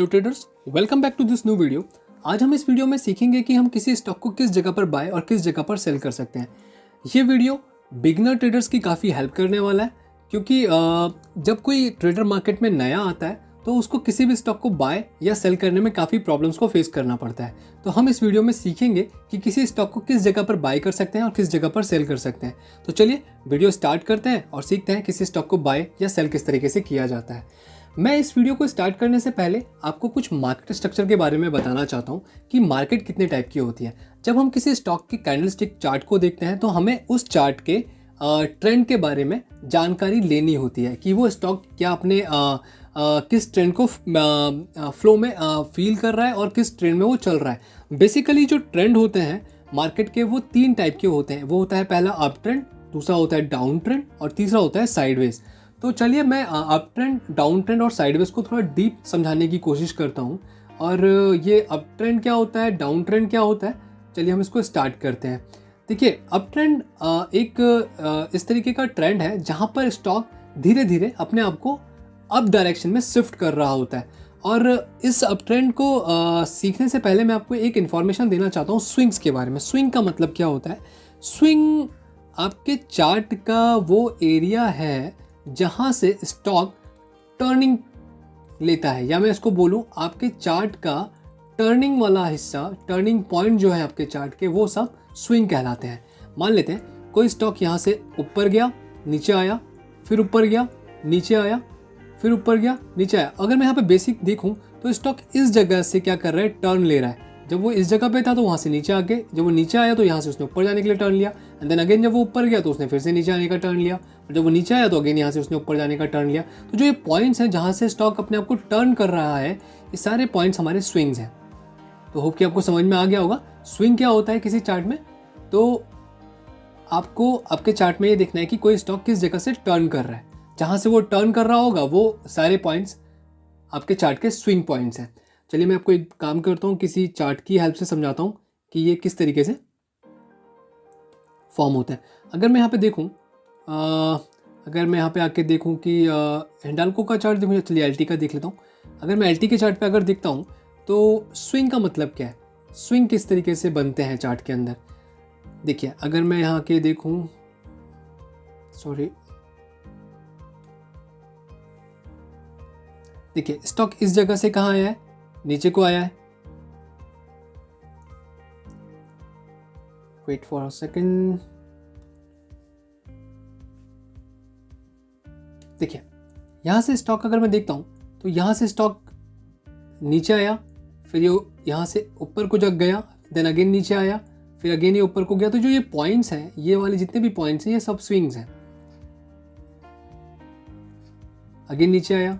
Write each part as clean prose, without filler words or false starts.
Hello traders, welcome back to this new video. आज हम इस वीडियो में सीखेंगे कि हम किसी स्टॉक को किस जगह पर बाय और किस जगह पर सेल कर सकते हैं। ये वीडियो बिगनर ट्रेडर्स की काफ़ी हेल्प करने वाला है, क्योंकि जब कोई ट्रेडर मार्केट में नया आता है तो उसको किसी भी स्टॉक को बाय या सेल करने में काफ़ी प्रॉब्लम्स को फेस करना पड़ता है। तो हम इस वीडियो में सीखेंगे कि किसी स्टॉक को किस जगह पर बाय कर सकते हैं और किस जगह पर सेल कर सकते हैं। तो चलिए वीडियो स्टार्ट करते हैं और सीखते हैं किसी स्टॉक को बाय या सेल किस तरीके से किया जाता है। मैं इस वीडियो को स्टार्ट करने से पहले आपको कुछ मार्केट स्ट्रक्चर के बारे में बताना चाहता हूँ कि मार्केट कितने टाइप की होती है। जब हम किसी स्टॉक की कैंडलस्टिक चार्ट को देखते हैं तो हमें उस चार्ट के ट्रेंड के बारे में जानकारी लेनी होती है कि वो स्टॉक क्या अपने किस ट्रेंड को फ्लो में फील कर रहा है और किस ट्रेंड में वो चल रहा है। बेसिकली जो ट्रेंड होते हैं मार्केट के वो तीन टाइप के होते हैं। वो होता है पहला अप ट्रेंड, दूसरा होता है डाउन ट्रेंड और तीसरा होता है साइडवेज। तो चलिए मैं अप ट्रेंड, डाउन ट्रेंड और साइडवेज को थोड़ा डीप समझाने की कोशिश करता हूँ। और ये अप ट्रेंड क्या होता है, डाउन ट्रेंड क्या होता है, चलिए हम इसको स्टार्ट करते हैं। देखिए, अप ट्रेंड एक इस तरीके का ट्रेंड है जहाँ पर स्टॉक धीरे धीरे अपने आप को अप डायरेक्शन में शिफ्ट कर रहा होता है। और इस अप ट्रेंड को सीखने से पहले मैं आपको एक इन्फॉर्मेशन देना चाहता हूँ स्विंग्स के बारे में। स्विंग का मतलब क्या होता है? स्विंग आपके चार्ट का वो एरिया है जहाँ से स्टॉक टर्निंग लेता है, या मैं इसको बोलूँ आपके चार्ट का टर्निंग वाला हिस्सा, टर्निंग पॉइंट जो है आपके चार्ट के, वो सब स्विंग कहलाते हैं। मान लेते हैं कोई स्टॉक यहाँ से ऊपर गया, नीचे आया, फिर ऊपर गया, नीचे आया, फिर ऊपर गया, नीचे आया। अगर मैं यहाँ पे बेसिक देखूँ तो स्टॉक इस जगह से क्या कर रहा है, टर्न ले रहा है। जब वो इस जगह पे था तो वहाँ से नीचे आ गए, जब वो नीचे आया तो यहाँ से उसने ऊपर जाने के लिए टर्न लिया, एंड देन अगेन जब वो ऊपर गया तो उसने फिर से नीचे आने का टर्न लिया, और जब वो नीचे आया तो अगेन यहाँ से उसने ऊपर जाने का टर्न लिया। तो जो ये पॉइंट्स हैं जहाँ से स्टॉक अपने आप को टर्न कर रहा है, ये सारे पॉइंट्स हमारे स्विंग्स हैं। तो होप कि आपको समझ में आ गया होगा स्विंग क्या होता है किसी चार्ट में। तो आपको आपके चार्ट में ये देखना है कि कोई स्टॉक किस जगह से टर्न कर रहा है। जहाँ से वो टर्न कर रहा होगा वो सारे पॉइंट्स आपके चार्ट के स्विंग पॉइंट्स हैं। चलिए मैं आपको एक काम करता हूँ, किसी चार्ट की हेल्प से समझाता हूँ कि ये किस तरीके से फॉर्म होता है। अगर मैं यहाँ पे देखूँ, अगर मैं यहाँ पे आके देखूँ कि हिंडाल्को का चार्ट देखूँ, चलिए एलटी का देख लेता हूँ। अगर मैं एलटी के चार्ट पे अगर देखता हूँ तो स्विंग का मतलब क्या है, स्विंग किस तरीके से बनते हैं चार्ट के अंदर। देखिए, अगर मैं यहाँ के देखूँ, सॉरी, देखिए स्टॉक इस जगह से कहाँ आया है, नीचे को आया है। Wait for a second. देखिए यहां से स्टॉक अगर मैं देखता हूं तो यहां से स्टॉक नीचे आया, फिर ये यहां से ऊपर को जग गया, देन अगेन नीचे आया, फिर अगेन ये ऊपर को गया। तो जो ये पॉइंट्स हैं, ये वाले जितने भी पॉइंट्स हैं, ये सब स्विंग्स हैं। अगेन नीचे आया,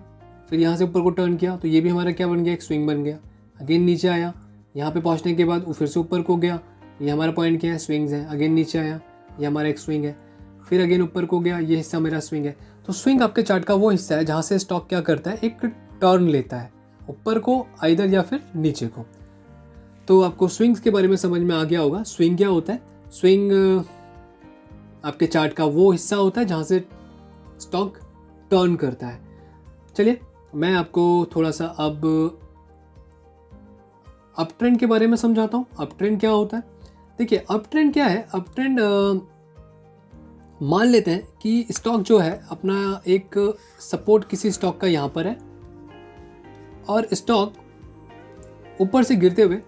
फिर यहाँ से ऊपर को टर्न किया, तो ये भी हमारा क्या बन गया, एक स्विंग बन गया। अगेन नीचे आया, यहाँ पे पहुँचने के बाद वो फिर से ऊपर को गया, ये हमारा पॉइंट क्या है, स्विंग्स है। अगेन नीचे आया, ये हमारा एक स्विंग है। फिर अगेन ऊपर को गया, ये हिस्सा मेरा स्विंग है। तो स्विंग आपके चार्ट का वो हिस्सा है जहाँ से स्टॉक क्या करता है, एक टर्न लेता है ऊपर को आइदर या फिर नीचे को। तो आपको स्विंग्स के बारे में समझ में आ गया होगा। स्विंग क्या होता है? स्विंग आपके चार्ट का वो हिस्सा होता है जहाँ से स्टॉक टर्न करता है। चलिए मैं आपको थोड़ा सा अब अप ट्रेंड के बारे में समझाता हूँ। अप ट्रेंड क्या होता है? देखिए अप ट्रेंड क्या है। अप ट्रेंड मान लेते हैं कि स्टॉक जो है अपना एक सपोर्ट किसी स्टॉक का यहाँ पर है, और स्टॉक ऊपर से गिरते हुए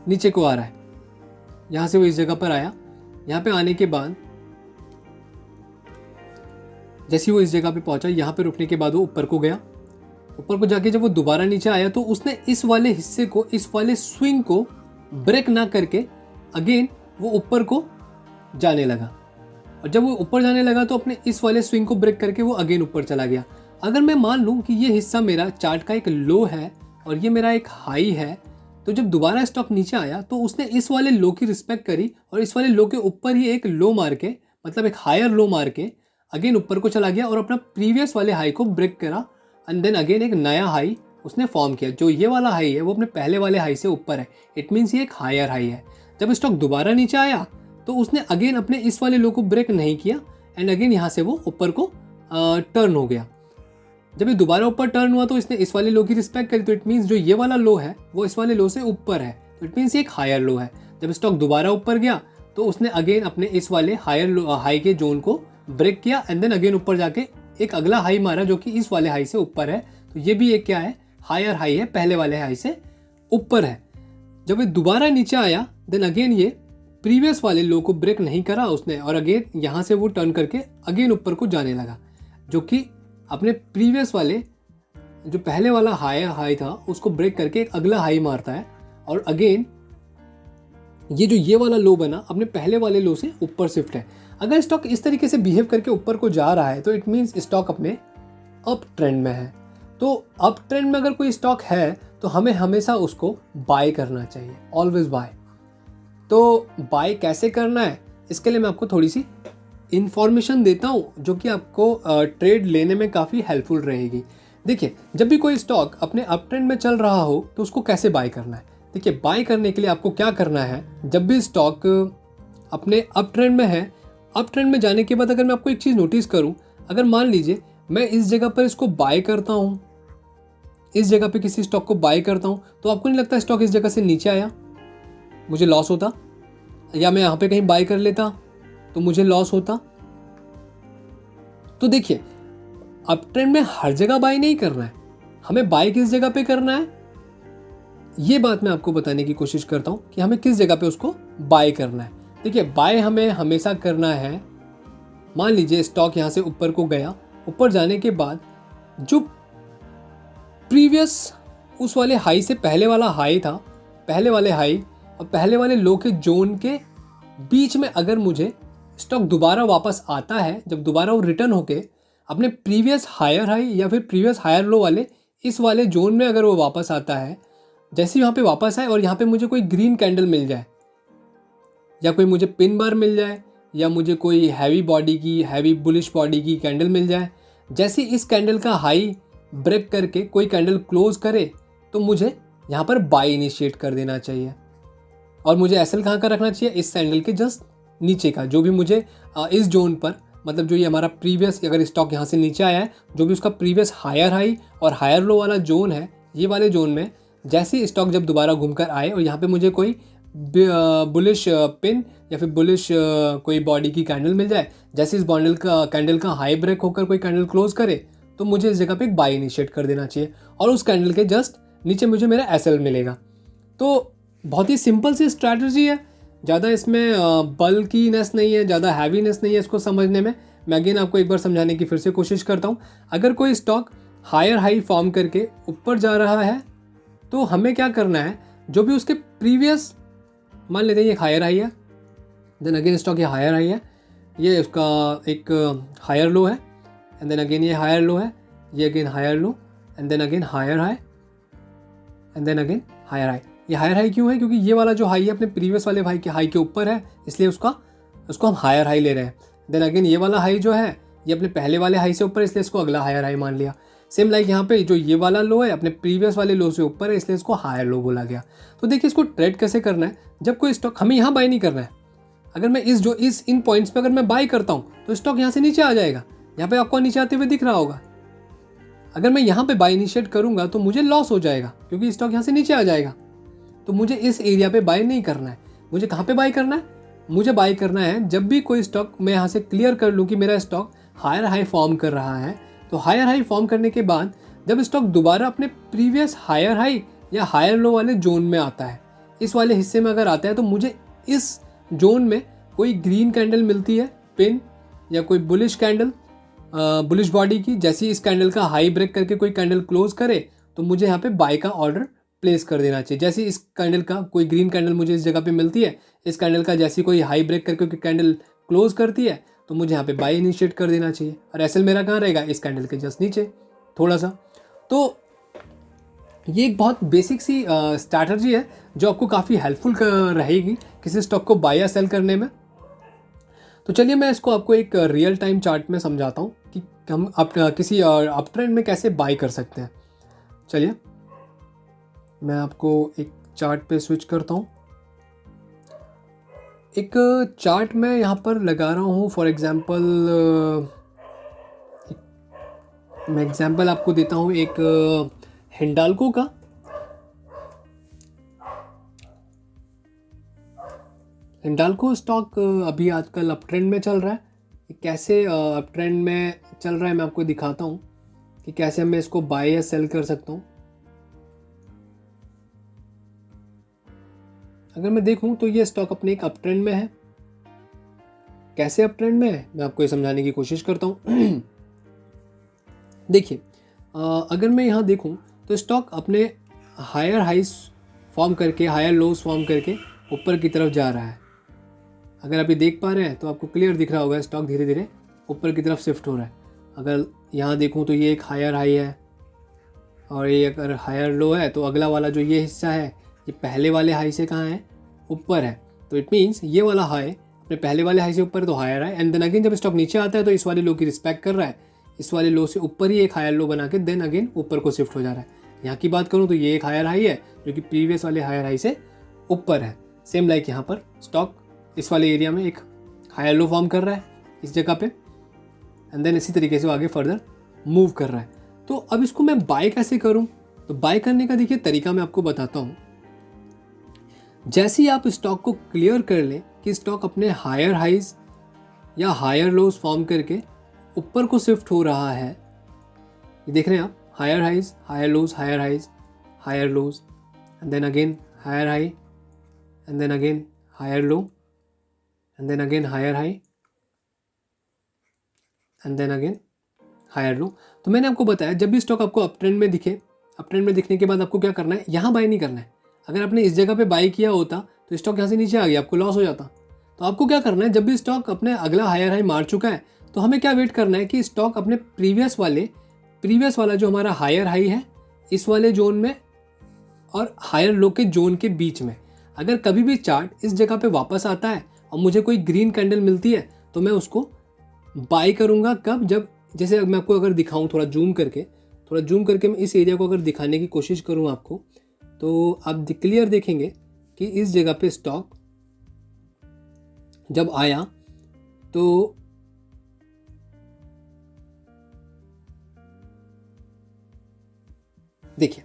नीचे को आ रहा है। यहाँ से वो इस जगह पर आया, यहाँ पे आने के बाद जैसे ही वो इस जगह पे पहुंचा, यहाँ पे रुकने के बाद वो ऊपर को गया। ऊपर को जाके जब वो दोबारा नीचे आया तो उसने इस वाले हिस्से को, इस वाले स्विंग को ब्रेक ना करके अगेन वो ऊपर को जाने लगा। और जब वो ऊपर जाने लगा तो अपने इस वाले स्विंग को ब्रेक करके वो अगेन ऊपर चला गया। अगर मैं मान लूँ कि ये हिस्सा मेरा चार्ट का एक लो है और ये मेरा एक हाई है, तो जब दोबारा स्टॉक नीचे आया तो उसने इस वाले लो की रिस्पेक्ट करी और इस वाले लो के ऊपर ही एक लो मार के, मतलब एक हायर लो मार के अगेन ऊपर को चला गया और अपना प्रीवियस वाले हाई को ब्रेक करा, एंड देन अगेन एक नया हाई उसने फॉर्म किया। जो ये वाला हाई है वो अपने पहले वाले हाई से ऊपर है, इट मीन्स ये एक हायर हाई है। जब स्टॉक दोबारा नीचे आया तो उसने अगेन अपने इस वाले लो को ब्रेक नहीं किया, एंड अगेन यहाँ से वो ऊपर को टर्न हो गया। जब ये दोबारा ऊपर टर्न हुआ तो इसने इस वाले लो की रिस्पेक्ट करी, तो इट मीन्स जो ये वाला लो है वो इस वाले लो से ऊपर है, तो इट मीन्स ये एक हायर लो है। जब स्टॉक दोबारा ऊपर गया तो उसने अगेन अपने इस वाले हाई के जोन को ब्रेक किया एंड देन अगेन ऊपर जाके एक अगला हाई मारा जो कि इस वाले हाई से ऊपर है, तो ये भी एक क्या है, हायर हाई है, पहले वाले हाई से ऊपर है। जब ये दोबारा नीचे आया देन अगेन ये प्रीवियस वाले लो को ब्रेक नहीं करा उसने, और अगेन यहाँ से वो टर्न करके अगेन ऊपर को जाने लगा, जो कि अपने प्रीवियस वाले जो पहले वाला हाई था उसको ब्रेक करके एक अगला हाई मारता है, और अगेन ये वाला लो बना अपने पहले वाले लो से ऊपर शिफ्ट है। अगर स्टॉक इस तरीके से बिहेव करके ऊपर को जा रहा है तो इट मीन्स स्टॉक अपने अप ट्रेंड में है। तो अप ट्रेंड में अगर कोई स्टॉक है तो हमें हमेशा उसको बाय करना चाहिए, ऑलवेज बाय। तो बाय कैसे करना है इसके लिए मैं आपको थोड़ी सी इंफॉर्मेशन देता हूँ जो कि आपको ट्रेड लेने में काफ़ी हेल्पफुल रहेगी। देखिए, जब भी कोई स्टॉक अपने अप ट्रेंड में चल रहा हो तो उसको कैसे बाय करना है। देखिए, बाय करने के लिए आपको क्या करना है, जब भी स्टॉक अपने अप ट्रेंड में है, अप ट्रेंड में जाने के बाद अगर मैं आपको एक चीज़ नोटिस करूं, अगर मान लीजिए मैं इस जगह पर इसको बाय करता हूं, इस जगह पे किसी स्टॉक को बाय करता हूं, तो आपको नहीं लगता स्टॉक इस जगह से नीचे आया मुझे लॉस होता, या मैं यहाँ पे कहीं बाय कर लेता तो मुझे लॉस होता। तो देखिए, अप ट्रेंड में हर जगह बाय नहीं करना है, हमें बाय किस जगह पे करना है ये बात मैं आपको बताने की कोशिश करता हूँ कि हमें किस जगह पे उसको बाय करना है। देखिए, बाय हमें हमेशा करना है, मान लीजिए स्टॉक यहाँ से ऊपर को गया, ऊपर जाने के बाद जो प्रीवियस उस वाले हाई से पहले वाला हाई था, पहले वाले हाई और पहले वाले लो के जोन के बीच में अगर मुझे स्टॉक दोबारा वापस आता है, जब दोबारा वो रिटर्न होके अपने प्रीवियस हायर हाई या फिर प्रीवियस हायर लो वाले इस वाले जोन में अगर वो वापस आता है, जैसे यहाँ पे वापस आए और यहाँ पे मुझे कोई ग्रीन कैंडल मिल जाए, या कोई मुझे पिन बार मिल जाए, या मुझे कोई हैवी बुलिश बॉडी की कैंडल मिल जाए, जैसे इस कैंडल का हाई ब्रेक करके कोई कैंडल क्लोज करे तो मुझे यहाँ पर बाय इनिशिएट कर देना चाहिए। और मुझे एसएल कहाँ का रखना चाहिए, इस कैंडल के जस्ट नीचे का, जो भी मुझे इस जोन पर, मतलब जो ये हमारा प्रीवियस, अगर स्टॉक यहाँ से नीचे आया है, जो भी उसका प्रीवियस हायर हाई और हायर लो वाला जोन है, ये वाले जोन में जैसे स्टॉक जब दोबारा घूमकर आए और यहाँ पे मुझे कोई बुलिश पिन या फिर बुलिश कोई बॉडी की कैंडल मिल जाए, जैसे इस कैंडल का हाई ब्रेक होकर कोई कैंडल क्लोज करे तो मुझे इस जगह पे एक बाय इनिशिएट कर देना चाहिए, और उस कैंडल के जस्ट नीचे मुझे मेरा एसएल मिलेगा। तो बहुत ही सिंपल सी स्ट्रैटेजी है, ज़्यादा इसमें बल्कीनेस नहीं है, ज़्यादा हैवीनेस नहीं है इसको समझने में। मैं अगेन आपको एक बार समझाने की फिर से कोशिश करता हूँ। अगर कोई स्टॉक हायर हाई फॉर्म करके ऊपर जा रहा है तो हमें क्या करना है, जो भी उसके प्रीवियस, मान लेते हैं ये हायर हाई है, देन अगेन स्टॉक ये हायर हाई है, ये उसका एक हायर लो है, एंड देन अगेन ये हायर लो है, ये again higher low, and then again higher high, and then again higher high. ये हायर हाई क्यों है, क्योंकि ये वाला जो हाई है अपने प्रीवियस वाले हाई के ऊपर है, इसलिए उसको हम हायर हाई ले रहे हैं। देन अगेन ये वाला हाई जो है ये अपने पहले वाले हाई से ऊपर, इसलिए इसको अगला हायर हाई मान लिया। सेम लाइक यहाँ पे जो ये वाला लो है अपने प्रीवियस वाले लो से ऊपर है, इसलिए इसको हायर लो बोला गया। तो देखिए, इसको ट्रेड कैसे करना है, जब कोई स्टॉक हमें यहाँ बाय नहीं करना है, अगर मैं इन पॉइंट्स पे अगर मैं बाय करता हूँ तो स्टॉक यहाँ से नीचे आ जाएगा, यहाँ पे आपको नीचे आते हुए दिख रहा होगा। अगर मैं यहाँ पे बाय इनिशिएट करूँगा तो मुझे लॉस हो जाएगा क्योंकि स्टॉक यहाँ से नीचे आ जाएगा। तो मुझे इस एरिया पे बाय नहीं करना है। मुझे कहाँ पे बाय करना है, मुझे बाय करना है जब भी कोई स्टॉक मैं यहाँ से क्लियर कर लूँ कि मेरा स्टॉक हायर हाई फॉर्म कर रहा है, तो हायर हाई फॉर्म करने के बाद जब स्टॉक दोबारा अपने प्रीवियस हायर हाई या हायर लो वाले जोन में आता है, इस वाले हिस्से में अगर आता है, तो मुझे इस जोन में कोई ग्रीन कैंडल मिलती है पिन, या कोई बुलिश कैंडल बुलिश बॉडी की, जैसे इस कैंडल का हाई ब्रेक करके कोई कैंडल क्लोज करे तो मुझे यहाँ पे बाय का ऑर्डर प्लेस कर देना चाहिए। जैसे इस कैंडल का कोई ग्रीन कैंडल मुझे इस जगह पे मिलती है, इस कैंडल का जैसे कोई हाई ब्रेक करके कोई कैंडल क्लोज करती है तो मुझे यहाँ पे बाय इनिशिएट कर देना चाहिए। और एसएल मेरा कहाँ रहेगा, इस कैंडल के जस्ट नीचे थोड़ा सा। तो ये एक बहुत बेसिक सी स्ट्रैटेजी है जो आपको काफ़ी हेल्पफुल रहेगी किसी स्टॉक को बाय या सेल करने में। तो चलिए मैं इसको आपको एक रियल टाइम चार्ट में समझाता हूँ कि हम किसी अप ट्रेंड में कैसे बाय कर सकते हैं। चलिए मैं आपको एक चार्ट पे स्विच करता हूँ। एक चार्ट मैं यहाँ पर लगा रहा हूँ, फॉर एग्जांपल मैं एग्जांपल आपको देता हूँ एक हिंडाल्को का। हिंडाल्को स्टॉक अभी आजकल अप ट्रेंड में चल रहा है। कैसे अप ट्रेंड में चल रहा है मैं आपको दिखाता हूँ कि कैसे मैं इसको बाय या सेल कर सकता हूँ। अगर मैं देखूँ तो ये स्टॉक अपने एक अप ट्रेंड में है। कैसे अप ट्रेंड में है मैं आपको ये समझाने की कोशिश करता हूँ। देखिए, अगर मैं यहाँ देखूँ तो स्टॉक अपने हायर हाइस फॉर्म करके, हायर लोस फॉर्म करके ऊपर की तरफ जा रहा है। अगर आप ये देख पा रहे हैं तो आपको क्लियर दिख रहा होगा, स्टॉक धीरे धीरे ऊपर की तरफ शिफ्ट हो रहा है। अगर यहाँ देखूँ तो ये एक हायर हाई है और ये अगर हायर लो है तो अगला वाला जो ये हिस्सा है ये पहले वाले हाई से कहाँ है, ऊपर है। तो इट मीन्स ये वाला हाई अपने पहले वाले हाई से ऊपर है तो हायर है। एंड देन अगेन जब स्टॉक नीचे आता है तो इस वाले लो की रिस्पेक्ट कर रहा है, इस वाले लो से ऊपर ही एक हायर लो बना के देन अगेन ऊपर को शिफ्ट हो जा रहा है। यहाँ की बात करूँ तो ये एक हायर हाई है जो कि प्रीवियस वाले हायर हाई से ऊपर है। सेम लाइक यहाँ पर स्टॉक इस वाले एरिया में एक हायर लो फॉर्म कर रहा है इस जगह पे, एंड देन इसी तरीके से वो आगे फर्दर मूव कर रहा है। तो अब इसको मैं बाय कैसे करूं? तो बाय करने का देखिए तरीका मैं आपको बताता हूं। जैसे ही आप स्टॉक को क्लियर कर लें कि स्टॉक अपने हायर हाइज या हायर लोज फॉर्म करके ऊपर को शिफ्ट हो रहा है, ये देख रहे हैं आप, higher highs, higher lows, higher highs, higher lows, and then again higher high, and then again higher low, and then again higher high, and then again higher low. तो मैंने आपको बताया जब भी स्टॉक आपको अप ट्रेंड में दिखे, up trend में दिखने के बाद आपको क्या करना है, यहाँ बाय नहीं करना है। अगर आपने इस जगह पे बाय किया होता तो स्टॉक यहाँ से नीचे आ गया, आपको लॉस हो जाता। तो आपको क्या करना है, जब भी स्टॉक अपने अगला हायर हाई मार चुका है तो हमें क्या वेट करना है कि स्टॉक अपने प्रीवियस वाला जो हमारा हायर हाई है इस वाले जोन में और हायर लो के जोन के बीच में, अगर कभी भी चार्ट इस जगह पे वापस आता है और मुझे कोई ग्रीन कैंडल मिलती है तो मैं उसको बाय करूँगा। कब? जब, जैसे मैं आपको अगर दिखाऊं थोड़ा जूम करके मैं इस एरिया को अगर दिखाने की कोशिश करूं आपको, तो आप क्लियर देखेंगे कि इस जगह पे स्टॉक जब आया तो देखिए,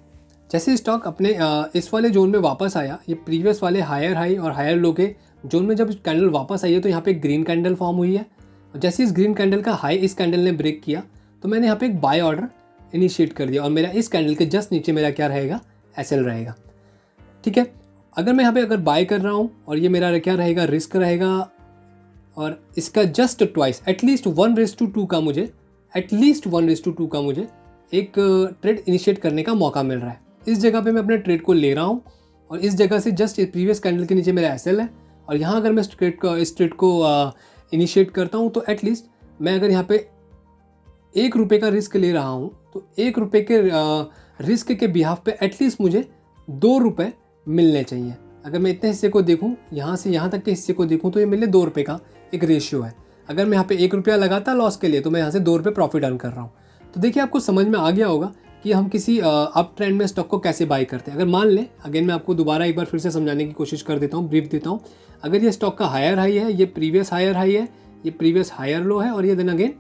जैसे स्टॉक अपने इस वाले जोन में वापस आया, ये प्रीवियस वाले हायर हाई और हायर लो के जोन में जब कैंडल वापस आई है तो यहाँ पे ग्रीन कैंडल फॉर्म हुई है। और जैसे इस ग्रीन कैंडल का हाई इस कैंडल ने ब्रेक किया तो मैंने यहाँ पे एक बाय ऑर्डर इनिशिएट कर दिया और मेरा इस कैंडल के जस्ट नीचे मेरा क्या रहेगा, एसएल रहेगा। ठीक है, अगर मैं यहाँ पे अगर बाय कर रहा हूँ और ये मेरा क्या रहेगा, रिस्क रहेगा, और इसका जस्ट ट्वाइस एटलीस्ट 1:2 का मुझे एक ट्रेड इनिशिएट करने का मौका मिल रहा है। इस जगह पे मैं अपने ट्रेड को ले रहा हूँ और इस जगह से जस्ट प्रीवियस कैंडल के नीचे मेरा एसएल है और यहाँ अगर मैं इस ट्रेड को इनिशिएट करता हूँ तो एटलीस्ट मैं अगर यहाँ पे ₹1 का रिस्क ले रहा हूँ तो ₹1 के रिस्क के बिहाफ पे एटलीस्ट मुझे ₹2 मिलने चाहिए। अगर मैं इतने हिस्से को देखूँ, यहाँ से यहाँ तक के हिस्से को देखूँ तो ये मेरे ₹2 का एक रेशियो है। अगर मैं यहाँ पे ₹1 लगाता लॉस के लिए तो मैं यहाँ से ₹2 प्रॉफिट अर्न कर रहा हूँ। तो देखिए आपको समझ में आ गया होगा कि हम किसी अप ट्रेंड में स्टॉक को कैसे बाय करते हैं। अगर मान लें, अगेन मैं आपको दोबारा एक बार फिर से समझाने की कोशिश कर देता हूँ, ब्रीफ देता हूँ। अगर ये स्टॉक का हायर हाई है, ये प्रीवियस हायर हाई है, ये प्रीवियस हायर लो है और ये देन अगेन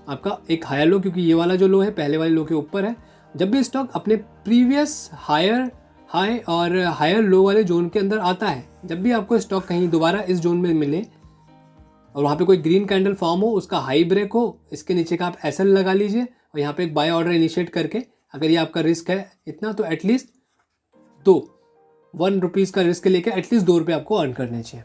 आपका एक हायर लो, क्योंकि ये वाला जो लो है पहले वाले लो के ऊपर है। जब भी स्टॉक अपने प्रीवियस हायर हाई और हायर लो वाले जोन के अंदर आता है, जब भी आपको स्टॉक कहीं दोबारा इस जोन में मिले और वहाँ पे कोई ग्रीन कैंडल फॉर्म हो, उसका हाई ब्रेक हो, इसके नीचे का आप एसएल लगा लीजिए और यहाँ पे एक बाय ऑर्डर इनिशिएट करके, अगर ये आपका रिस्क है इतना तो एटलीस्ट ₹1 का रिस्क लेके एटलीस्ट ₹2 आपको अर्न करने चाहिए।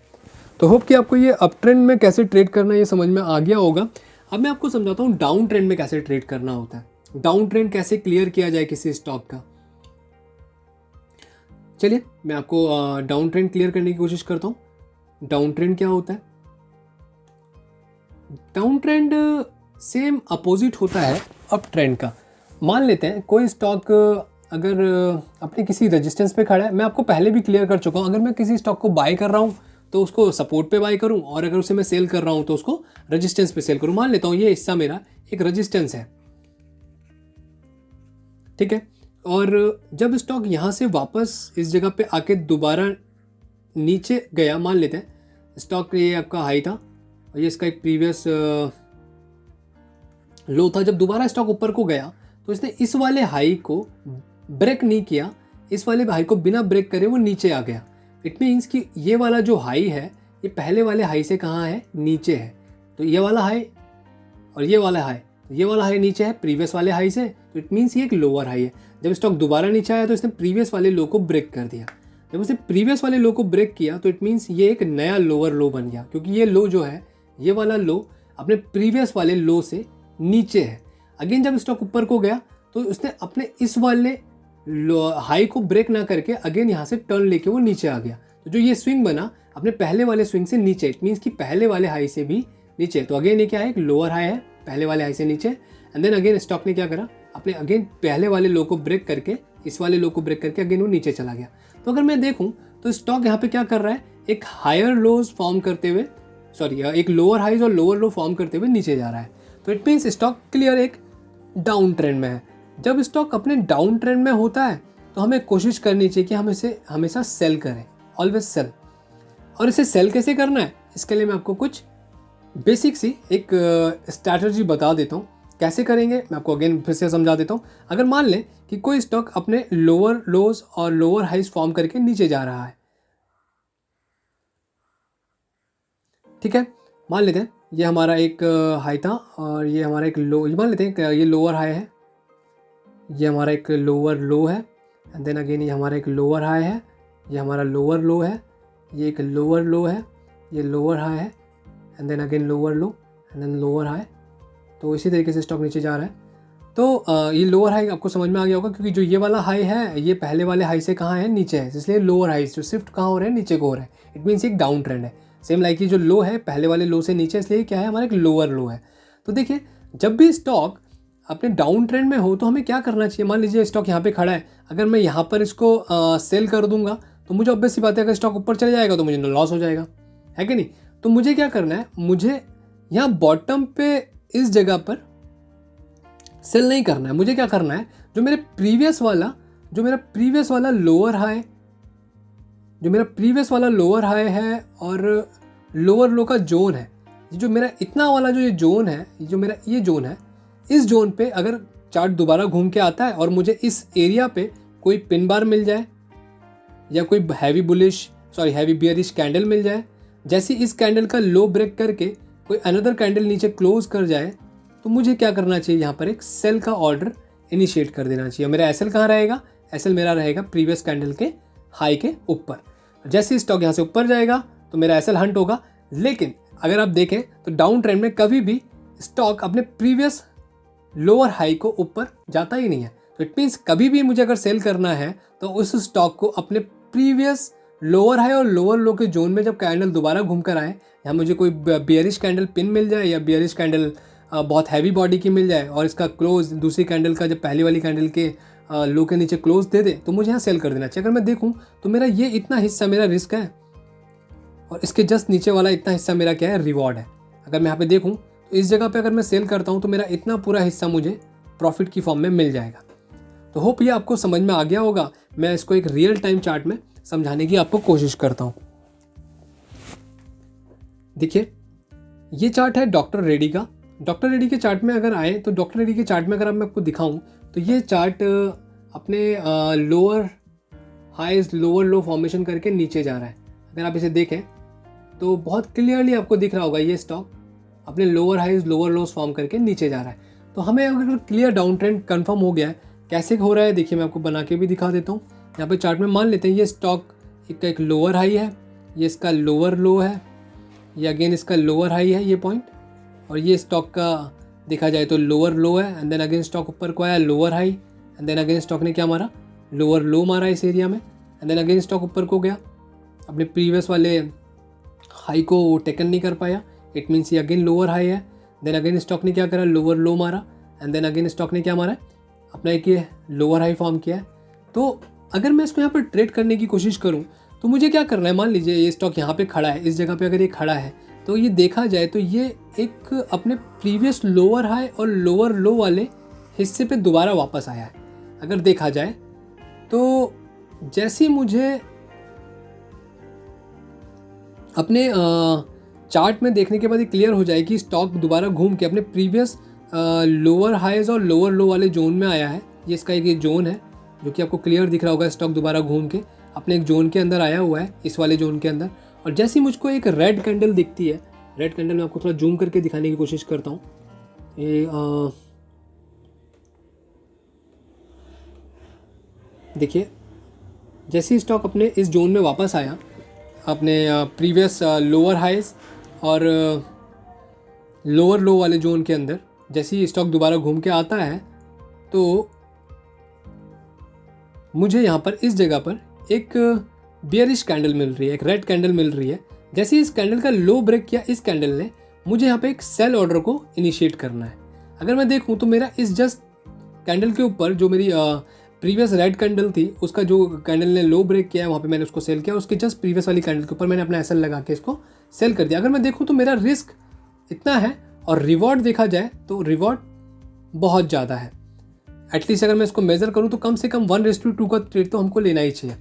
तो होप कि आपको ये अप ट्रेंड में कैसे ट्रेड करना है ये समझ में आ गया होगा। अब मैं आपको समझाता हूँ डाउन ट्रेंड में कैसे ट्रेड करना होता है, डाउन ट्रेंड कैसे क्लियर किया जाए किसी स्टॉक का। चलिए मैं आपको डाउन ट्रेंड क्लियर करने की कोशिश करता हूँ। डाउन ट्रेंड क्या होता है? डाउन ट्रेंड सेम अपोजिट होता है अप ट्रेंड का। मान लेते हैं कोई स्टॉक अगर अपने किसी रेजिस्टेंस पे खड़ा है, मैं आपको पहले भी क्लियर कर चुका हूँ, अगर मैं किसी स्टॉक को बाय कर रहा हूँ तो उसको सपोर्ट पे बाय करूँ और अगर उसे मैं सेल कर रहा हूँ तो उसको रेजिस्टेंस पे सेल करूँ। मान लेता हूँ ये हिस्सा मेरा एक रेजिस्टेंस है, ठीक है, और जब स्टॉक यहाँ से वापस इस जगह पे आके दोबारा नीचे गया, मान लेते हैं स्टॉक ये आपका हाई था और ये इसका एक प्रीवियस लो था, जब दोबारा स्टॉक ऊपर को गया तो इसने इस वाले हाई को ब्रेक नहीं किया, इस वाले हाई को बिना ब्रेक करे वो नीचे आ गया। इट मीन्स कि ये वाला जो हाई है ये पहले वाले हाई से कहाँ है, नीचे है। तो ये वाला हाई और ये वाला हाई, ये वाला हाई नीचे है प्रीवियस वाले हाई से, तो इट मीन्स ये एक लोअर हाई है। जब स्टॉक दोबारा नीचे आया तो इसने प्रीवियस वाले लो को ब्रेक कर दिया। जब उसने प्रीवियस वाले लो को ब्रेक किया तो इट मीन्स ये एक नया लोअर लो बन गया, क्योंकि ये लो जो है, ये वाला लो अपने प्रीवियस वाले लो से नीचे है। अगेन जब स्टॉक ऊपर को गया तो उसने अपने इस वाले हाई को ब्रेक ना करके अगेन यहाँ से टर्न लेके वो नीचे आ गया। तो जो ये स्विंग बना अपने पहले वाले स्विंग से नीचे, इट मीन्स कि पहले वाले हाई से भी नीचे। तो अगेन ये क्या है, एक लोअर हाई है पहले वाले हाई से नीचे। एंड देन अगेन स्टॉक ने क्या करा, अपने अगेन पहले वाले लो को ब्रेक करके, इस वाले लो को ब्रेक करके अगेन वो नीचे चला गया। तो अगर मैं देखूं तो स्टॉक यहाँ पे क्या कर रहा है, एक हायर लोज फॉर्म करते हुए, सॉरी एक लोअर हाइज और लोअर लो फॉर्म करते हुए नीचे जा रहा है। तो इट मीन्स स्टॉक क्लियर एक डाउन ट्रेंड में है। जब स्टॉक अपने डाउन ट्रेंड में होता है तो हमें कोशिश करनी चाहिए कि हम इसे हमेशा सेल करें, ऑलवेज सेल। और इसे सेल कैसे करना है, इसके लिए मैं आपको कुछ बेसिक सी एक स्ट्रैटेजी बता देता हूँ। कैसे करेंगे मैं आपको अगेन फिर से समझा देता हूँ। अगर मान लें कि कोई स्टॉक अपने लोअर लोज और लोअर हाइज फॉर्म करके नीचे जा रहा है, ठीक है, मान लेते हैं ये हमारा एक हाई था और ये हमारा एक लो, ये मान लेते हैं कि ये लोअर हाई है, ये हमारा एक लोअर लो है, एंड देन अगेन ये हमारा एक लोअर हाई है, ये हमारा लोअर लो है, ये एक लोअर लो है, ये लोअर हाई है, and then again lower low and then lower high. तो इसी तरीके से स्टॉक नीचे जा रहा है। तो ये लोअर हाई आपको समझ में आ गया होगा, क्योंकि जो ये वाला हाई है ये पहले वाले हाई से कहाँ है, नीचे है, इसलिए लोअर हाई जो शिफ्ट कहाँ हो रहे हैं, नीचे को हो रहा है। इट मीन्स एक डाउन ट्रेंड है। सेम लाइक ये जो लो है पहले वाले लो से नीचे, इसलिए क्या है, हमारा एक लोअर लो है। तो देखिए जब भी स्टॉक अपने डाउन ट्रेंड में हो तो हमें क्या करना चाहिए। मान लीजिए स्टॉक यहाँ पे खड़ा है, अगर मैं यहाँ पर इसको सेल कर दूंगा तो मुझे ऑब्वियस सी बात है, अगर स्टॉक ऊपर चले जाएगा तो मुझे लॉस हो जाएगा, है कि नहीं। तो मुझे क्या करना है, मुझे यहाँ बॉटम पे इस जगह पर सेल नहीं करना है। मुझे क्या करना है, जो मेरा प्रीवियस वाला लोअर हाई, जो मेरा प्रीवियस वाला लोअर हाई है और लोअर लो का जोन है, जो मेरा इतना वाला जो ये जोन है, जो मेरा ये जोन है, इस जोन पे अगर चार्ट दोबारा घूम के आता है और मुझे इस एरिया पे कोई पिन बार मिल जाए या कोई हैवी बियरिश कैंडल मिल जाए, जैसे इस कैंडल का लो ब्रेक करके कोई अनदर कैंडल नीचे क्लोज कर जाए, तो मुझे क्या करना चाहिए, यहाँ पर एक सेल का ऑर्डर इनिशिएट कर देना चाहिए। मेरा एसएल कहाँ रहेगा, एसएल मेरा रहेगा प्रीवियस कैंडल के हाई के ऊपर। जैसे स्टॉक यहाँ से ऊपर जाएगा तो मेरा एसएल हंट होगा। लेकिन अगर आप देखें तो डाउन ट्रेंड में कभी भी स्टॉक अपने प्रीवियस लोअर हाई को ऊपर जाता ही नहीं है। तो इट मीन्स कभी भी मुझे अगर सेल करना है तो उस स्टॉक को अपने प्रीवियस लोअर हाई और लोअर लो के जोन में जब कैंडल दोबारा घूम कर आए, या मुझे कोई बियरिश कैंडल पिन मिल जाए या बियरिश कैंडल बहुत हैवी बॉडी की मिल जाए और इसका क्लोज दूसरी कैंडल का जब पहली वाली कैंडल के लो के नीचे क्लोज दे दे, तो मुझे यहाँ सेल कर देना चाहिए। अगर मैं देखूँ तो मेरा ये इतना हिस्सा मेरा रिस्क है और इसके जस्ट नीचे वाला इतना हिस्सा मेरा क्या है, रिवॉर्ड है। अगर मैं यहाँ पे देखूँ तो इस जगह पे अगर मैं सेल करता हूँ तो मेरा इतना पूरा हिस्सा मुझे प्रॉफिट की फॉर्म में मिल जाएगा। तो होप ये आपको समझ में आ गया होगा। मैं इसको एक रियल टाइम चार्ट में समझाने की आपको कोशिश करता हूँ। देखिए ये चार्ट है डॉक्टर रेड्डी का। डॉक्टर रेड्डी के चार्ट में अगर आए तो डॉक्टर रेड्डी के चार्ट में अगर मैं आपको दिखाऊं तो ये चार्ट अपने लोअर हाईज लोअर लो फॉर्मेशन करके नीचे जा रहा है। अगर आप इसे देखें तो बहुत क्लियरली आपको दिख रहा होगा ये स्टॉक अपने lower highs lower loss form करके नीचे जा रहा है। तो हमें अगर क्लियर डाउन ट्रेंड कन्फर्म हो गया है, कैसे हो रहा है देखिए मैं आपको बना के भी दिखा देता हूँ। यहाँ पे चार्ट में मान लेते हैं ये स्टॉक एक लोअर हाई है, ये इसका लोअर लो है, ये अगेन इसका लोअर हाई है ये पॉइंट, और ये स्टॉक का देखा जाए तो लोअर लो है। एंड देन अगेन स्टॉक ऊपर को आया lower high, and then again stock ने क्या मारा, लोअर लो मारा इस एरिया में, एंड देन अगेन स्टॉक ऊपर को गया, अपने प्रीवियस वाले हाई को टेकन नहीं कर पाया। इट मीन्स ये अगेन लोअर हाई है। देन अगेन स्टॉक ने क्या करा, लोअर लो मारा, एंड देन अगेन स्टॉक ने क्या मारा, अपना एक ये लोअर हाई फॉर्म किया है। तो अगर मैं इसको यहाँ पर ट्रेड करने की कोशिश करूँ तो मुझे क्या करना है, मान लीजिए ये स्टॉक यहाँ पे खड़ा है, इस जगह पे अगर ये खड़ा है तो ये देखा जाए तो ये एक अपने प्रीवियस लोअर हाई और लोअर लो वाले हिस्से पे दोबारा वापस आया है। अगर देखा जाए तो जैसे मुझे अपने चार्ट में देखने के बाद ये क्लियर हो जाए कि स्टॉक दोबारा घूम के अपने प्रीवियस लोअर हाइज और लोअर लो वाले जोन में आया है। ये इसका एक जोन है जो कि आपको क्लियर दिख रहा होगा। स्टॉक दोबारा घूम के अपने एक जोन के अंदर आया हुआ है, इस वाले जोन के अंदर। और जैसे ही मुझको एक रेड कैंडल दिखती है, रेड कैंडल मैं आपको थोड़ा जूम करके दिखाने की कोशिश करता हूँ। ये देखिए, जैसे ही स्टॉक अपने इस जोन में वापस आया, अपने प्रीवियस लोअर हाइज और लोअर लो वाले जोन के अंदर जैसे ही स्टॉक दोबारा घूम के आता है, तो मुझे यहाँ पर इस जगह पर एक बियरिश कैंडल मिल रही है, एक रेड कैंडल मिल रही है। जैसे इस कैंडल का लो ब्रेक किया इस कैंडल ने, मुझे यहाँ पे एक सेल ऑर्डर को इनिशिएट करना है। अगर मैं देखूँ तो मेरा इस जस्ट कैंडल के ऊपर जो मेरी प्रीवियस रेड कैंडल थी, उसका जो कैंडल ने लो ब्रेक किया है वहाँ पे मैंने उसको सेल किया। उसके जस्ट प्रीवियस वाली कैंडल के ऊपर मैंने अपना एसएल लगा के इसको सेल कर दिया। अगर मैं देखूँ तो मेरा रिस्क इतना है और रिवॉर्ड देखा जाए तो रिवॉर्ड बहुत ज़्यादा है। एटलीस्ट अगर मैं इसको मेज़र करूँ तो कम से कम 1:2 का ट्रेड तो हमको लेना ही चाहिए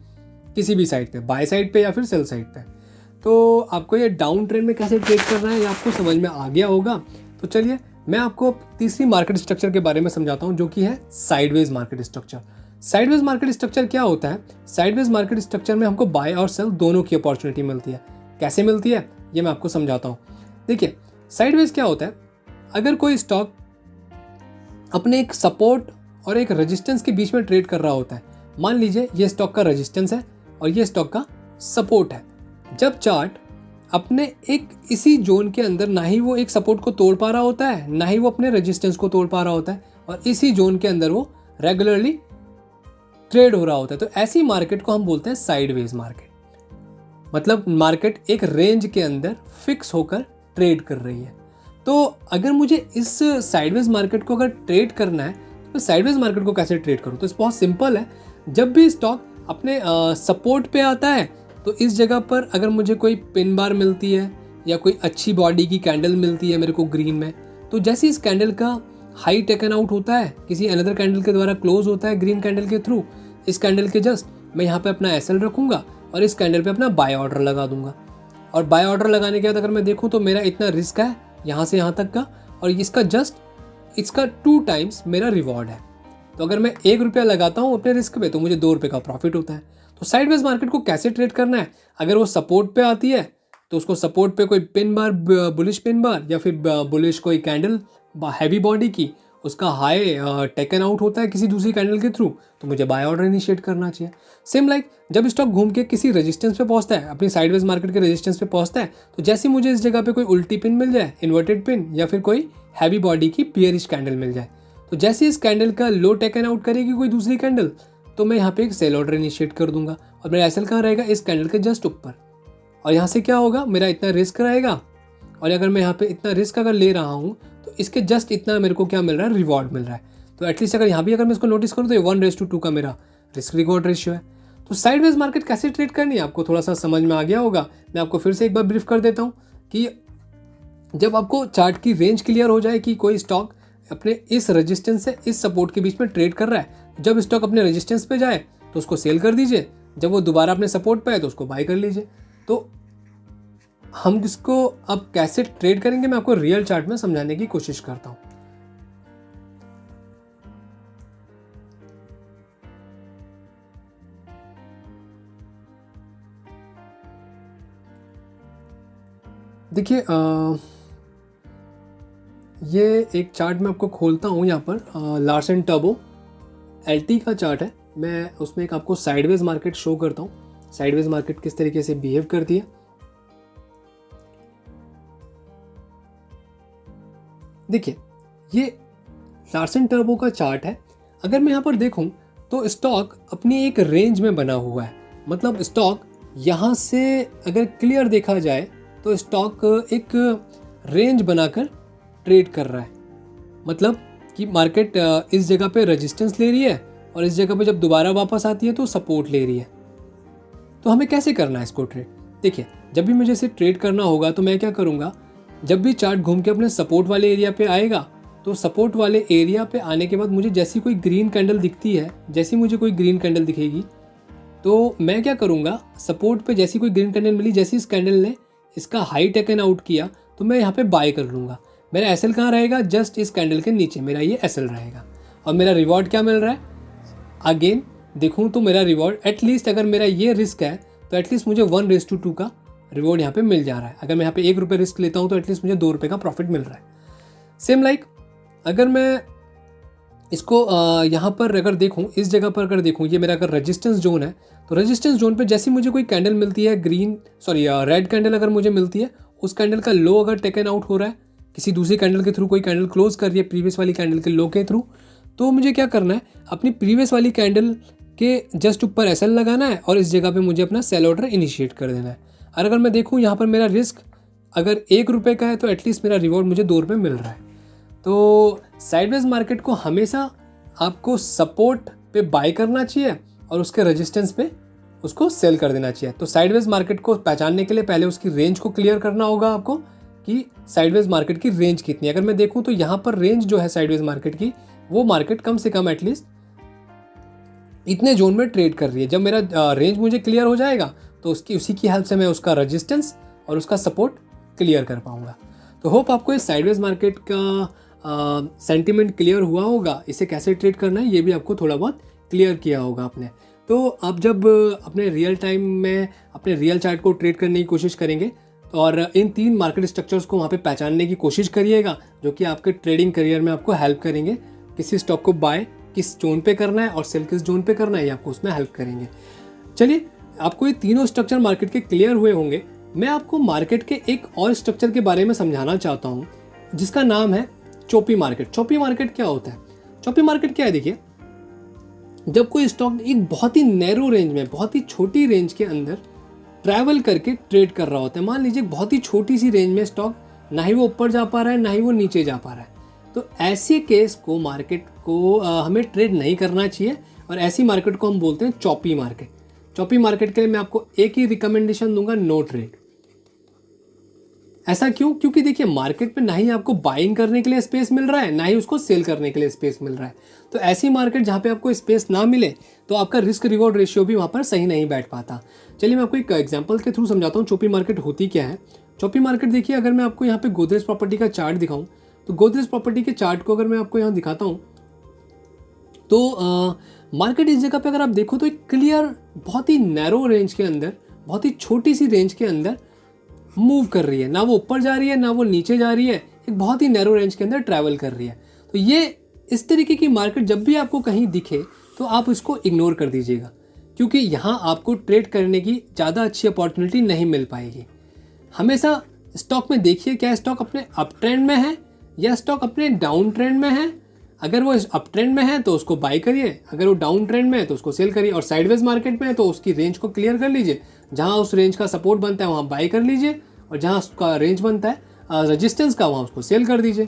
किसी भी साइड पे, बाय साइड पे या फिर सेल साइड पे। तो आपको ये डाउन ट्रेंड में कैसे ट्रेड करना है ये आपको समझ में आ गया होगा। तो चलिए मैं आपको तीसरी मार्केट स्ट्रक्चर के बारे में समझाता हूँ, जो कि है sideways market structure. Sideways market structure क्या होता है? साइडवेज मार्केट स्ट्रक्चर में हमको बाय और सेल दोनों की अपॉर्चुनिटी मिलती है। कैसे मिलती है ये मैं आपको समझाता हूँ। देखिए, साइडवेज क्या होता है? अगर कोई स्टॉक अपने एक सपोर्ट और एक रेजिस्टेंस के बीच में ट्रेड कर रहा होता है, मान लीजिए ये स्टॉक का रेजिस्टेंस है और ये स्टॉक का सपोर्ट है। जब चार्ट अपने एक इसी जोन के अंदर ना ही वो एक सपोर्ट को तोड़ पा रहा होता है, ना ही वो अपने रेजिस्टेंस को तोड़ पा रहा होता है, और इसी जोन के अंदर वो रेगुलरली ट्रेड हो रहा होता है, तो ऐसी मार्केट को हम बोलते हैं साइडवेज मार्केट। मतलब मार्केट एक रेंज के अंदर फिक्स होकर ट्रेड कर रही है। तो अगर मुझे इस साइडवेज मार्केट को अगर ट्रेड करना है तो साइडवेज मार्केट को कैसे ट्रेड करूँ? तो बहुत सिंपल है। जब भी स्टॉक अपने सपोर्ट पे आता है तो इस जगह पर अगर मुझे कोई पिन बार मिलती है या कोई अच्छी बॉडी की कैंडल मिलती है मेरे को ग्रीन में, तो जैसे इस कैंडल का हाई टेकन आउट होता है, किसी अनदर कैंडल के द्वारा क्लोज होता है ग्रीन कैंडल के थ्रू, इस कैंडल के जस्ट मैं यहाँ पे अपना एसएल रखूँगा और इस कैंडल पे अपना बाय ऑर्डर लगा दूंगा। और बाय ऑर्डर लगाने के बाद अगर मैं देखूँ तो मेरा इतना रिस्क है यहाँ से यहाँ तक का, और इसका 2 टाइम्स मेरा रिवॉर्ड है। तो अगर मैं 1 रुपया लगाता हूँ अपने रिस्क पे तो मुझे 2 रुपये का प्रॉफिट होता है। तो साइडवेज मार्केट को कैसे ट्रेड करना है? अगर वो सपोर्ट पे आती है तो उसको सपोर्ट पे कोई pin bar, bullish pin bar या फिर बुलिश कोई कैंडल हैवी बॉडी की, उसका हाई टेकन आउट होता है किसी दूसरी कैंडल के थ्रू, तो मुझे बाय ऑर्डर इनिशिएट करना चाहिए। सेम लाइक जब स्टॉक घूम के किसी रेजिस्टेंस पे पहुंचता है, अपनी साइडवेज मार्केट के रेजिस्टेंस पे पहुंचता है, तो जैसे मुझे इस जगह पे कोई उल्टी पिन मिल जाए, इन्वर्टेड पिन, या फिर कोई हैवी बॉडी की बियरिश कैंडल मिल जाए, तो जैसे इस कैंडल का लो टेकन आउट करेगी कोई दूसरी कैंडल, तो मैं यहाँ पे एक सेल ऑर्डर इनिशिएट कर दूंगा और मेरा एसएल कहाँ रहेगा? इस कैंडल के जस्ट ऊपर। और यहाँ से क्या होगा? मेरा इतना रिस्क रहेगा, और अगर मैं यहाँ पे इतना रिस्क अगर ले रहा हूँ तो इसके जस्ट इतना मेरे को क्या मिल रहा है? रिवॉर्ड मिल रहा है। तो एटलीस्ट अगर यहाँ भी अगर मैं इसको नोटिस करूँ तो ये 1:2 का मेरा रिस्क रिवॉर्ड रेशियो है। तो साइडवेज मार्केट कैसे ट्रेड करनी है आपको थोड़ा सा समझ में आ गया होगा। मैं आपको फिर से एक बार ब्रीफ कर देता हूँ कि जब आपको चार्ट की रेंज क्लियर हो जाए कि कोई स्टॉक अपने इस रेजिस्टेंस से इस सपोर्ट के बीच में ट्रेड कर रहा है, जब स्टॉक अपने रेजिस्टेंस पे जाए तो उसको सेल कर दीजिए, जब वो दोबारा अपने सपोर्ट पे आए तो उसको बाय कर लीजिए। तो हम इसको अब कैसे ट्रेड करेंगे मैं आपको रियल चार्ट में समझाने की कोशिश करता हूं। देखिए, ये एक चार्ट मैं आपको खोलता हूँ यहाँ पर, लार्सन टर्बो एलटी का चार्ट है। मैं उसमें एक आपको साइडवेज मार्केट शो करता हूँ, साइडवेज मार्केट किस तरीके से बिहेव करती है। देखिए, ये लार्सन टर्बो का चार्ट है। अगर मैं यहाँ पर देखूँ तो स्टॉक अपनी एक रेंज में बना हुआ है। मतलब स्टॉक यहाँ से अगर क्लियर देखा जाए तो स्टॉक एक रेंज बनाकर ट्रेड कर रहा है। मतलब कि मार्केट इस जगह पे रेजिस्टेंस ले रही है और इस जगह पे जब दोबारा वापस आती है तो सपोर्ट ले रही है। तो हमें कैसे करना है इसको ट्रेड? देखिए, जब भी मुझे इसे ट्रेड करना होगा तो मैं क्या करूँगा, जब भी चार्ट घूम के अपने सपोर्ट वाले एरिया पे आएगा तो सपोर्ट वाले एरिया पे आने के बाद मुझे जैसी कोई ग्रीन कैंडल दिखती है, जैसी मुझे कोई ग्रीन कैंडल दिखेगी तो मैं क्या करूँगा, सपोर्ट पे जैसी कोई ग्रीन कैंडल मिली, जैसी इस कैंडल ने इसका हाई टेकन आउट किया तो मैं यहाँ पे बाय कर लूँगा। मेरा एस एल कहाँ रहेगा, जस्ट इस कैंडल के नीचे मेरा ये एस एल रहेगा। और मेरा रिवॉर्ड क्या मिल रहा है, अगेन देखूँ तो मेरा रिवॉर्ड एटलीस्ट, अगर मेरा ये रिस्क है तो एटलीस्ट मुझे 1:2 का रिवॉर्ड यहाँ पे मिल जा रहा है। अगर मैं यहाँ पे 1 रुपये रिस्क लेता हूँ तो एटलीस्ट मुझे 2 रुपये का प्रॉफिट मिल रहा है। सेम लाइक अगर मैं इसको यहाँ पर अगर देखूँ, इस जगह पर अगर देखूँ, ये मेरा अगर रेजिस्टेंस जोन है, तो रेजिस्टेंस जोन पे जैसे मुझे कोई कैंडल मिलती है रेड कैंडल अगर मुझे मिलती है, उस कैंडल का लो अगर टेकन आउट हो रहा है किसी दूसरी कैंडल के थ्रू, कोई कैंडल क्लोज कर रही है प्रीवियस वाली कैंडल के लो के थ्रू, तो मुझे क्या करना है, अपनी प्रीवियस वाली कैंडल के जस्ट ऊपर एस एल लगाना है और इस जगह पे मुझे अपना सेल ऑर्डर इनिशिएट कर देना है। और अगर मैं देखूँ यहाँ पर मेरा रिस्क अगर 1 रुपये का है तो एटलीस्ट मेरा रिवॉर्ड मुझे 2 रुपये मिल रहा है। तो साइडवेज मार्केट को हमेशा आपको सपोर्ट पे बाय करना चाहिए और उसके रेजिस्टेंस पे उसको सेल कर देना चाहिए। तो साइडवेज मार्केट को पहचानने के लिए पहले उसकी रेंज को क्लियर करना होगा आपको कि साइडवेज मार्केट की रेंज कितनी है। अगर मैं देखूं तो यहाँ पर रेंज जो है साइडवेज मार्केट की, वो मार्केट कम से कम एटलीस्ट इतने जोन में ट्रेड कर रही है। जब मेरा रेंज मुझे क्लियर हो जाएगा तो उसी की हेल्प से मैं उसका रेजिस्टेंस और उसका सपोर्ट क्लियर कर पाऊंगा। तो होप आपको इस साइडवेज मार्केट का सेंटिमेंट क्लियर हुआ होगा, इसे कैसे ट्रेड करना है ये भी आपको थोड़ा बहुत क्लियर किया होगा आपने। तो आप जब अपने रियल टाइम में अपने रियल चार्ट को ट्रेड करने की कोशिश करेंगे और इन 3 मार्केट स्ट्रक्चर्स को वहाँ पे पहचानने की कोशिश करिएगा, जो कि आपके ट्रेडिंग करियर में आपको हेल्प करेंगे। किसी स्टॉक को बाय किस जोन पे करना है और सेल किस जोन पे करना है, ये आपको उसमें हेल्प करेंगे। चलिए, आपको ये तीनों स्ट्रक्चर मार्केट के क्लियर हुए होंगे। मैं आपको मार्केट के एक और स्ट्रक्चर के बारे में समझाना चाहता हूँ, जिसका नाम है चोपी मार्केट। चोपी मार्केट क्या होता है? चोपी मार्केट क्या है, देखिए, जब कोई स्टॉक एक बहुत ही नैरो रेंज में, बहुत ही छोटी रेंज के अंदर ट्रैवल करके ट्रेड कर रहा होता है। मान लीजिए बहुत ही छोटी सी रेंज में स्टॉक, ना ही वो ऊपर जा पा रहा है ना ही वो नीचे जा पा रहा है, तो ऐसे केस को मार्केट को हमें ट्रेड नहीं करना चाहिए और ऐसी मार्केट को हम बोलते हैं चॉपी मार्केट। चॉपी मार्केट के लिए मैं आपको एक ही रिकमेंडेशन दूंगा, नो ट्रेड। ऐसा क्यों? क्योंकि देखिए, मार्केट पे ना ही आपको बाइंग करने के लिए स्पेस मिल रहा है ना ही उसको सेल करने के लिए स्पेस मिल रहा है। तो ऐसी मार्केट जहाँ पे आपको स्पेस ना मिले तो आपका रिस्क रिवॉर्ड रेशियो भी वहाँ पर सही नहीं बैठ पाता। चलिए, मैं आपको एक एग्जांपल के थ्रू समझाता हूँ चोपी मार्केट होती क्या है। चोपी मार्केट देखिए, अगर मैं आपको यहाँ पे गोदरेज प्रॉपर्टी का चार्ट दिखाऊँ, तो गोदरेज प्रॉपर्टी के चार्ट को अगर मैं आपको यहाँ दिखाता हूँ तो मार्केट इस जगह पे अगर आप देखो तो एक क्लियर बहुत ही नैरो रेंज के अंदर, बहुत ही छोटी सी रेंज के अंदर मूव कर रही है। ना वो ऊपर जा रही है ना वो नीचे जा रही है, एक बहुत ही नैरो रेंज के अंदर ट्रैवल कर रही है। तो ये इस तरीके की मार्केट जब भी आपको कहीं दिखे तो आप इसको इग्नोर कर दीजिएगा, क्योंकि यहाँ आपको ट्रेड करने की ज़्यादा अच्छी अपॉर्चुनिटी नहीं मिल पाएगी। हमेशा स्टॉक में देखिए, क्या स्टॉक अपने अप ट्रेंड में है या स्टॉक अपने डाउन ट्रेंड में है। अगर वो अप ट्रेंड में है तो उसको बाय करिए, अगर वो डाउन ट्रेंड में है तो उसको सेल करिए। और साइडवेज मार्केट में है तो उसकी रेंज को क्लियर कर लीजिए, जहां उस रेंज का सपोर्ट बनता है वहां बाय कर लीजिए और जहां उसका रेंज बनता है रेजिस्टेंस का, वहां उसको सेल कर दीजिए।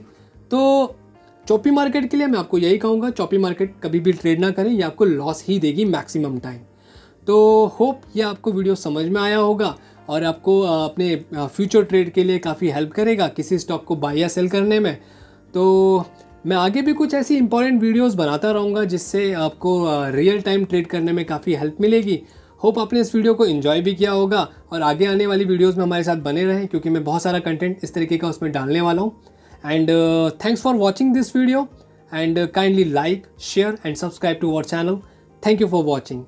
तो चॉपी मार्केट के लिए मैं आपको यही कहूँगा, चॉपी मार्केट कभी भी ट्रेड ना करें, ये आपको लॉस ही देगी मैक्सिमम टाइम। तो होप ये आपको वीडियो समझ में आया होगा और आपको अपने फ्यूचर ट्रेड के लिए काफ़ी हेल्प करेगा किसी स्टॉक को बाय या सेल करने में। तो मैं आगे भी कुछ ऐसी इंपॉर्टेंट वीडियोस बनाता रहूँगा जिससे आपको रियल टाइम ट्रेड करने में काफ़ी हेल्प मिलेगी। होप आपने इस वीडियो को एंजॉय भी किया होगा और आगे आने वाली वीडियोस में हमारे साथ बने रहें, क्योंकि मैं बहुत सारा कंटेंट इस तरीके का उसमें डालने वाला हूँ। And thanks for watching this video and kindly like, share and subscribe to our channel. Thank you for watching.